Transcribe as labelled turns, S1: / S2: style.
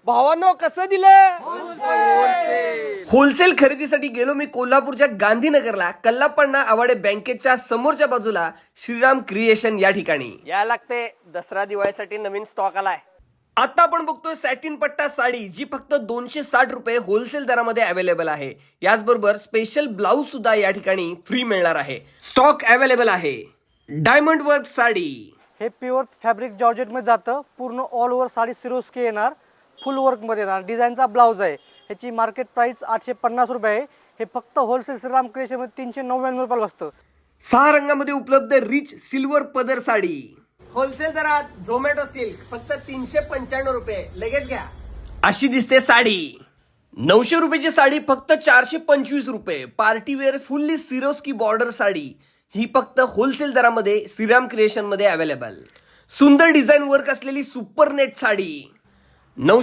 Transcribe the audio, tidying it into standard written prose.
S1: भावांनो कसं दिलं? होलसेल खरेदीसाठी गेलो मी कोल्हापूरच्या गांधीनगरला. कल्लापण्णा आवाडे बँकेच्या समोरच्या बाजूला श्रीराम क्रिएशन या ठिकाणी
S2: या लागते. दसरा दिवाळीसाठी नवीन स्टॉक आलाय.
S1: आता आपण बघतोय सॅटिन पट्टा साडी, जी फक्त 260 रुपये होलसेल दरामध्ये अवेलेबल आहे. याचबरोबर स्पेशल ब्लाऊज सुद्धा या ठिकाणी फ्री मिळणार आहे. स्टॉक अवेलेबल आहे. डायमंड वर्क साडी,
S3: हे प्युअर फॅब्रिक जॉर्जेट मध्ये जातं. पूर्ण ऑल ओव्हर साडी सिरोस्की येणार, फुल वर्क मध्ये येणार. डिझाईनचा ब्लाऊज आहे. ह्याची मार्केट प्राइस 850 रुपये आहे. हे फक्त होलसेल श्रीराम क्रिएशन मध्ये 399 रुपयाला बसतं.
S1: 6 रंगामध्ये उपलब्ध रिच सिल्वर पदर साडी होलसेल दरात. झोमॅटो सिल्क फक्त 395 रुपये. लगेच घ्या. अशी दिसते साडी. 900 रुपयाची साडी फक्त 425 रुपये. Partywear fully Swarovski border sari, ही फक्त होलसेल दरामध्ये श्रीराम क्रिएशन मध्ये अवेलेबल. सुंदर डिझाईन वर्क असलेली सुपर नेट साडी